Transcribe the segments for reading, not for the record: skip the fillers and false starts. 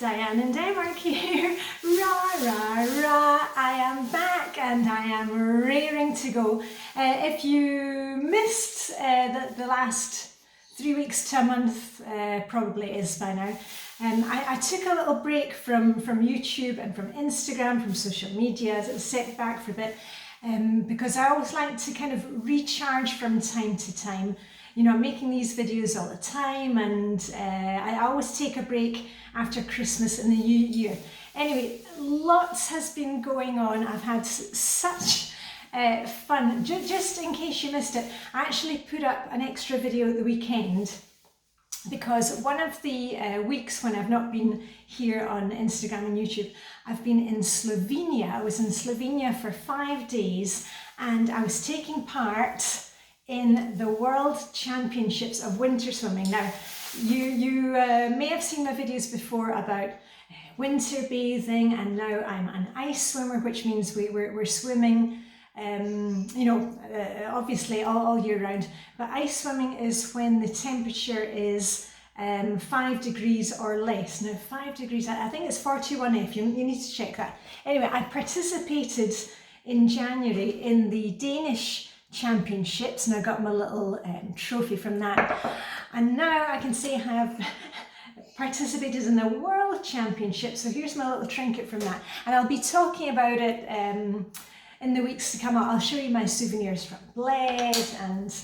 Diane in Denmark here. Rah, rah, rah. I am back and I am raring to go. If you missed the last 3 weeks to a month, probably is by now, I took a little break from YouTube and from Instagram, from social media, as it was set back for a bit, because I always like to kind of recharge from time to time. You know, I'm making these videos all the time, and I always take a break after Christmas and the New Year. Anyway, lots has been going on. I've had such fun. Just in case you missed it, I actually put up an extra video at the weekend because one of the weeks when I've not been here on Instagram and YouTube, I've been in Slovenia. I was in Slovenia for 5 days and I was taking part in the World Championships of Winter Swimming. Now, you may have seen my videos before about winter bathing, and now I'm an ice swimmer, which means we're swimming, you know, obviously all year round. But ice swimming is when the temperature is 5 degrees or less. Now 5 degrees, I think it's 41F, you need to check that. Anyway, I participated in January in the Danish Championships and I got my little trophy from that, and now I can say I have participated in the World Championships, so here's my little trinket from that, and I'll be talking about it in the weeks to come. I'll show you my souvenirs from Bled and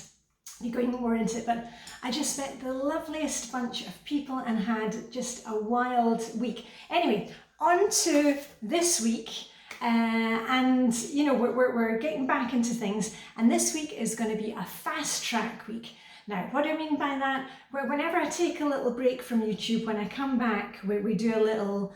be going more into it, but I just met the loveliest bunch of people and had just a wild week. Anyway, on to this week. And you know, we're getting back into things, and this week is going to be a fast track week. Now, what do I mean by that? Whenever I take a little break from YouTube, when I come back, we do a little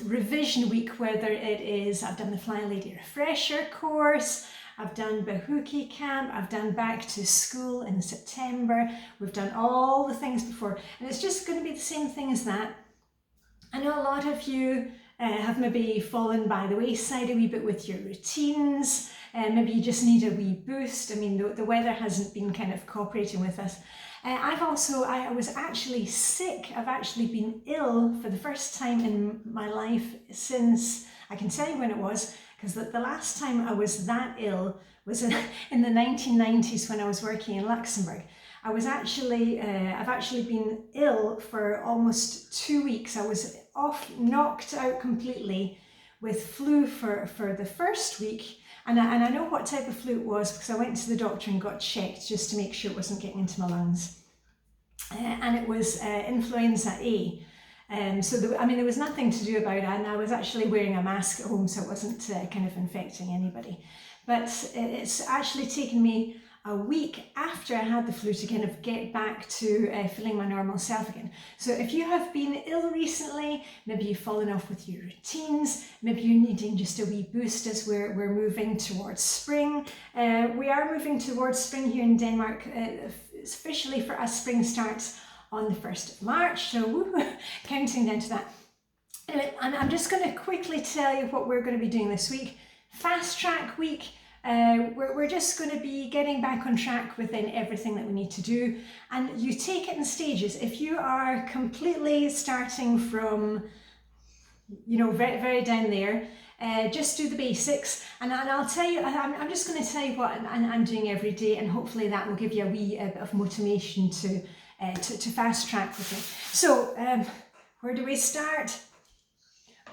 revision week, whether it is, I've done the Flylady refresher course, I've done Bahuki camp, I've done back to school in September, we've done all the things before, and it's just going to be the same thing as that. I know a lot of you have maybe fallen by the wayside a wee bit with your routines. Maybe you just need a wee boost. I mean, the weather hasn't been kind of cooperating with us. I was actually sick. I've actually been ill for the first time in my life since, I can tell you when it was, because the last time I was that ill was in the 1990s when I was working in Luxembourg. I've actually been ill for almost 2 weeks. I was knocked out completely with flu for the first week. And I know what type of flu it was because I went to the doctor and got checked just to make sure it wasn't getting into my lungs. And it was influenza A. So there was nothing to do about it, and I was actually wearing a mask at home, so it wasn't kind of infecting anybody. But it's actually taken me a week after I had the flu to kind of get back to feeling my normal self again. So if you have been ill recently, maybe you've fallen off with your routines, maybe you're needing just a wee boost as we're moving towards spring. We are moving towards spring here in Denmark. Officially for us, spring starts on the 1st of March, so counting down to that. Anyway, and I'm just going to quickly tell you what we're going to be doing this week. Fast track week. We're just going to be getting back on track within everything that we need to do, and you take it in stages. If you are completely starting from, you know, very, very down there, just do the basics, and I'll tell you, I'm just going to tell you what I'm doing every day, and hopefully that will give you a wee bit of motivation to fast track with me. So where do we start?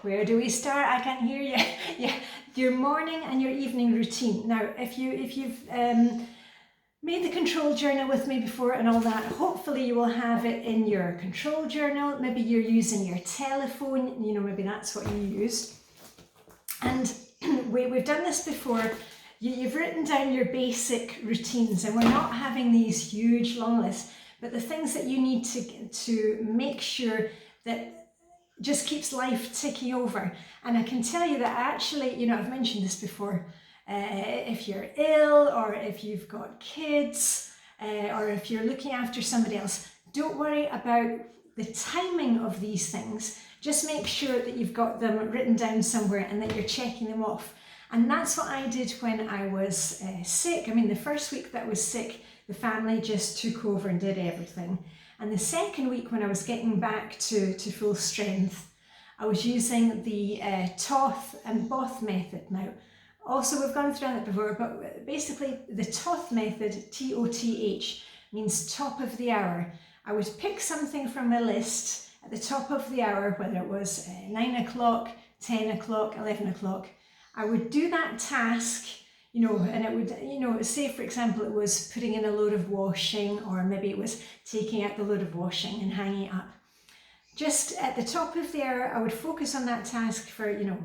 Where do we start? I can't hear you. Yeah, your morning and your evening routine. Now, if you've made the control journal with me before and all that, hopefully you will have it in your control journal. Maybe you're using your telephone, you know, maybe that's what you used. And we've done this before. You've written down your basic routines, and we're not having these huge long lists, but the things that you need to make sure that just keeps life ticking over. And I can tell you that actually, you know, I've mentioned this before, if you're ill or if you've got kids or if you're looking after somebody else, don't worry about the timing of these things. Just make sure that you've got them written down somewhere and that you're checking them off. And that's what I did when I was sick. I mean, the first week that I was sick, the family just took over and did everything. And the second week, when I was getting back to full strength, I was using the Toth and Both method. Now, also we've gone through that before, but basically the Toth method, T-O-T-H, means top of the hour. I would pick something from a list at the top of the hour, whether it was 9 o'clock, 10 o'clock, 11 o'clock. I would do that task, you know, and it would, you know, say for example it was putting in a load of washing, or maybe it was taking out the load of washing and hanging it up. Just at the top of the hour, I would focus on that task for, you know,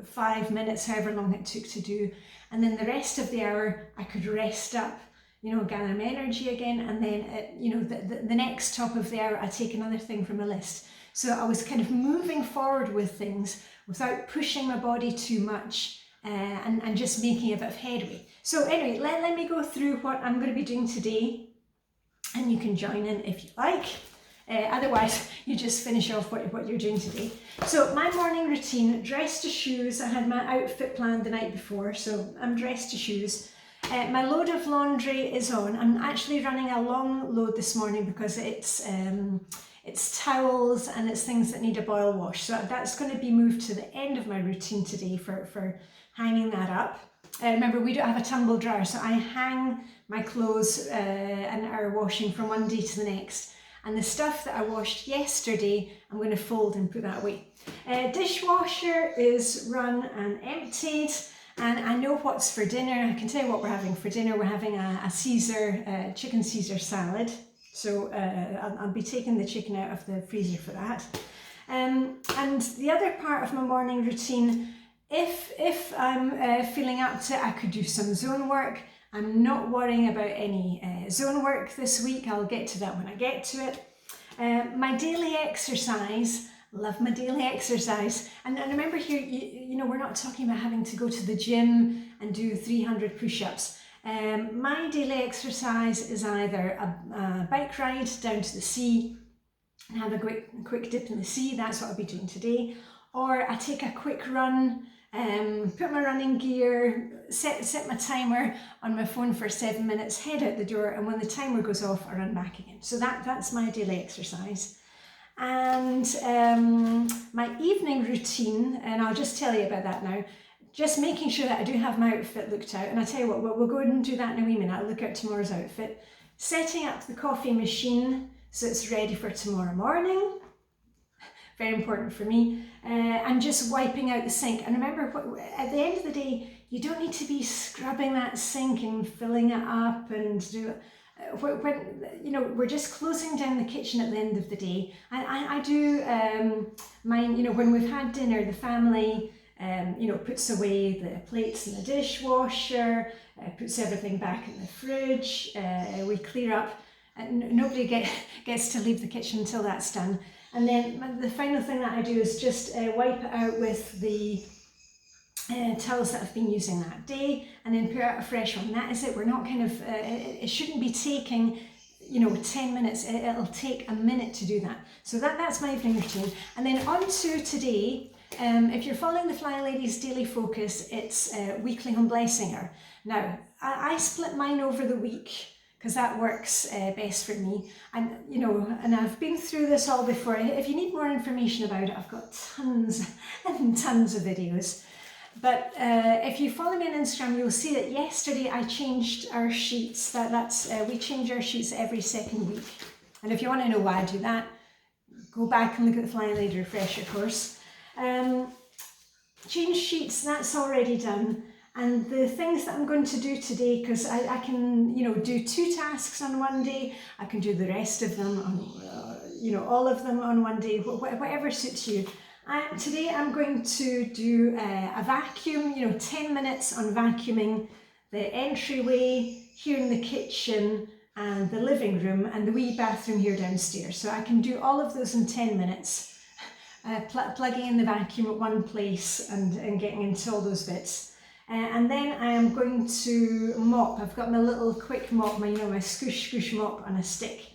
5 minutes, however long it took to do. And then the rest of the hour, I could rest up, you know, gather my energy again. And then, you know, the next top of the hour, I'd take another thing from a list. So I was kind of moving forward with things without pushing my body too much and just making a bit of headway. So anyway, let me go through what I'm going to be doing today, and you can join in if you like. Otherwise, you just finish off what you're doing today. So my morning routine, dress to shoes. I had my outfit planned the night before, so I'm dressed to shoes. My load of laundry is on. I'm actually running a long load this morning because it's towels and it's things that need a boil wash. So that's going to be moved to the end of my routine today for hanging that up. Remember, we don't have a tumble dryer, so I hang my clothes and are washing from one day to the next. And the stuff that I washed yesterday, I'm going to fold and put that away. Dishwasher is run and emptied, and I know what's for dinner. I can tell you what we're having for dinner. We're having a Caesar, chicken Caesar salad. So I'll be taking the chicken out of the freezer for that. And the other part of my morning routine, if I'm feeling up to it, I could do some zone work. I'm not worrying about any zone work this week. I'll get to that when I get to it. My daily exercise, love my daily exercise. And remember here, you know, we're not talking about having to go to the gym and do 300 push-ups. My daily exercise is either a bike ride down to the sea and have a quick dip in the sea. That's what I'll be doing today. Or I take a quick run, put my running gear, set my timer on my phone for 7 minutes, head out the door, and when the timer goes off, I run back again. So that's my daily exercise. And my evening routine, and I'll just tell you about that now, just making sure that I do have my outfit looked out. And I tell you what, we'll go and do that in a wee minute. I'll look at tomorrow's outfit. Setting up the coffee machine so it's ready for tomorrow morning. Very important for me. And just wiping out the sink. And remember, at the end of the day, you don't need to be scrubbing that sink and filling it up and do it. When, you know, we're just closing down the kitchen at the end of the day. I do mine, you know, when we've had dinner, the family, you know, puts away the plates in the dishwasher, puts everything back in the fridge, we clear up, and nobody gets to leave the kitchen until that's done. And then the final thing that I do is just wipe it out with the towels that I've been using that day, and then put out a fresh one. That is it. We're not kind of, it shouldn't be taking, you know, 10 minutes. It'll take a minute to do that. So that's my evening routine. And then on to today. If you're following the Flylady's Daily Focus, it's weekly home blessing hour. Now, I split mine over the week because that works best for me. And, you know, and I've been through this all before. If you need more information about it, I've got tons and tons of videos. But if you follow me on Instagram, you'll see that yesterday I changed our sheets. We change our sheets every second week. And if you want to know why I do that, go back and look at the Flylady refresher course. Change sheets, that's already done. And the things that I'm going to do today, because I can, you know, do 2 tasks on one day. I can do the rest of them on, you know, all of them on one day, whatever suits you. Today I'm going to do a vacuum, you know, 10 minutes on vacuuming the entryway here in the kitchen and the living room and the wee bathroom here downstairs. So I can do all of those in 10 minutes, plugging in the vacuum at one place and getting into all those bits. And then I am going to mop. I've got my little quick mop, my scoosh scoosh mop on a stick.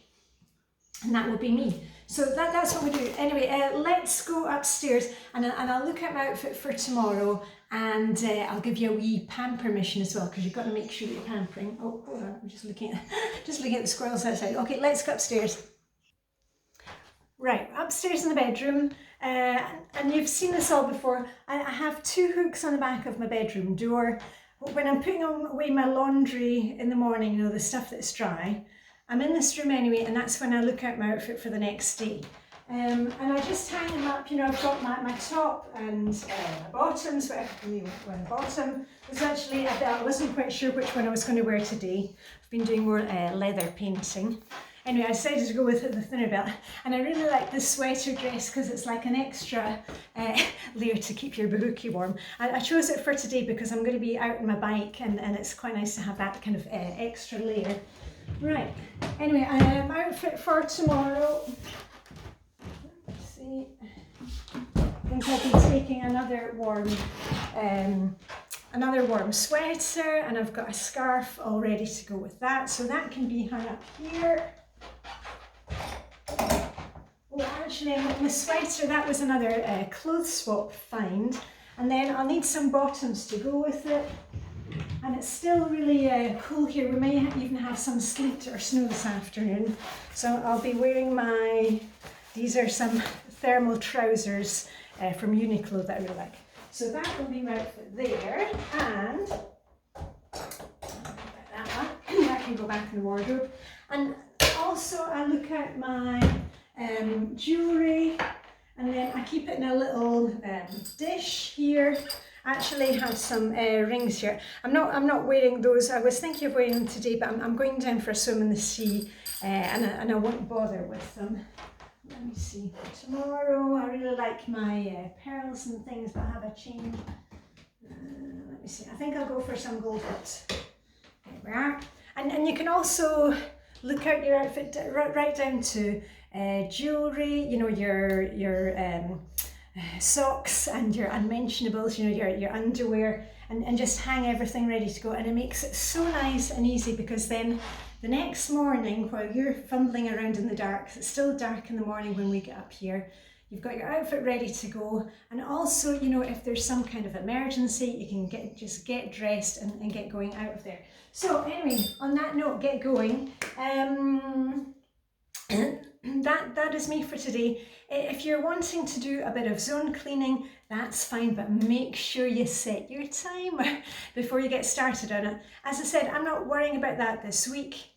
And that will be me. So that's what we do. Anyway, let's go upstairs and I'll look at my outfit for tomorrow, and I'll give you a wee pamper mission as well, because you've got to make sure that you're pampering. Oh, hold on, I'm just looking at the squirrels outside. Okay, let's go upstairs. right, upstairs in the bedroom, and you've seen this all before, I have 2 hooks on the back of my bedroom door. When I'm putting away my laundry in the morning, you know, the stuff that's dry, I'm in this room anyway, and that's when I look out my outfit for the next day. And I just hang them up, you know, I've got my top and my bottoms, whatever you wear the bottom. There's actually, I wasn't quite sure which one I was going to wear today. I've been doing more leather painting. Anyway, I decided to go with the thinner belt, and I really like this sweater dress because it's like an extra layer to keep your bahookie warm. I chose it for today because I'm going to be out on my bike, and it's quite nice to have that kind of extra layer. Right, anyway, outfit for tomorrow. Let's see. I think I'll be taking another warm sweater, and I've got a scarf all ready to go with that, so that can be hung up here. Oh, actually, my sweater, that was another clothes swap find, and then I'll need some bottoms to go with it. And it's still really cool here. We may even have some sleet or snow this afternoon, so I'll be wearing these are some thermal trousers from Uniqlo that I really like. So that will be my outfit there, and that can go back in the wardrobe. And also I look at my jewellery, and then I keep it in a little dish here. I actually have some rings here. I'm not wearing those. I was thinking of wearing them today, but I'm going down for a swim in the sea, and I won't bother with them. Let me see. Tomorrow, I really like my pearls and things, but I have a chain. Let me see. I think I'll go for some gold bits. There we are. And you can also look out your outfit right down to jewellery. You know, your socks and your unmentionables. You know, your underwear, and just hang everything ready to go. And it makes it so nice and easy, because then the next morning, while you're fumbling around in the dark, it's still dark in the morning when we get up here, you've got your outfit ready to go. And also, you know, if there's some kind of emergency, you can just get dressed and get going out of there. So anyway, on that note, get going. That is me for today. If you're wanting to do a bit of zone cleaning, that's fine, but make sure you set your timer before you get started on it. As I said, I'm not worrying about that this week.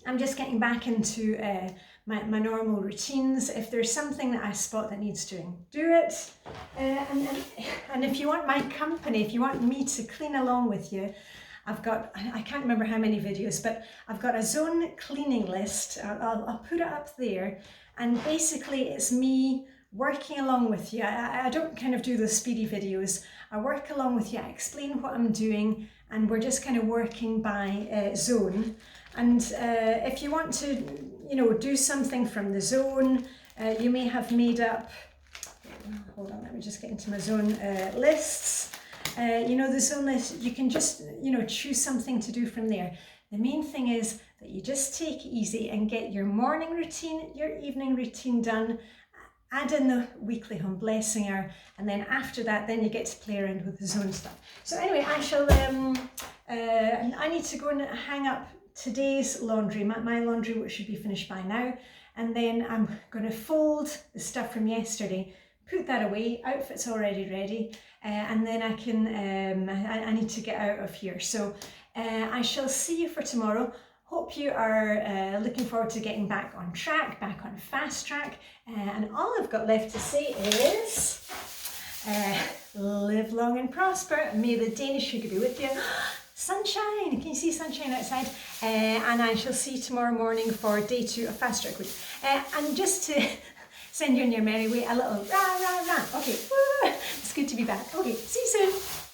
I'm just getting back into my normal routines. If there's something that I spot that needs doing, do it. And if you want my company, if you want me to clean along with you, I've got, I can't remember how many videos, but I've got a zone cleaning list. I'll put it up there, and basically it's me working along with you. I don't kind of do those speedy videos. I work along with you, I explain what I'm doing, and we're just kind of working by zone. And if you want to, you know, do something from the zone, you may have made up, hold on, let me just get into my zone lists. You know, the zone list, you can just, you know, choose something to do from there. The main thing is that you just take it easy and get your morning routine, your evening routine done, add in the weekly home blessing hour, and then after that, then you get to play around with the zone stuff. So anyway, I shall, I need to go and hang up today's laundry. My laundry, which should be finished by now, and then I'm going to fold the stuff from yesterday, put that away, outfit's already ready, and then I can, I need to get out of here. So I shall see you for tomorrow. Hope you are looking forward to getting back on track, back on fast track, and all I've got left to say is live long and prosper. May the Danish sugar be with you. Sunshine! Can you see sunshine outside? And I shall see you tomorrow morning for day 2 of Fast Track Week. And just to send you on your merry way, a little rah, rah, rah. Okay, it's good to be back. Okay, see you soon.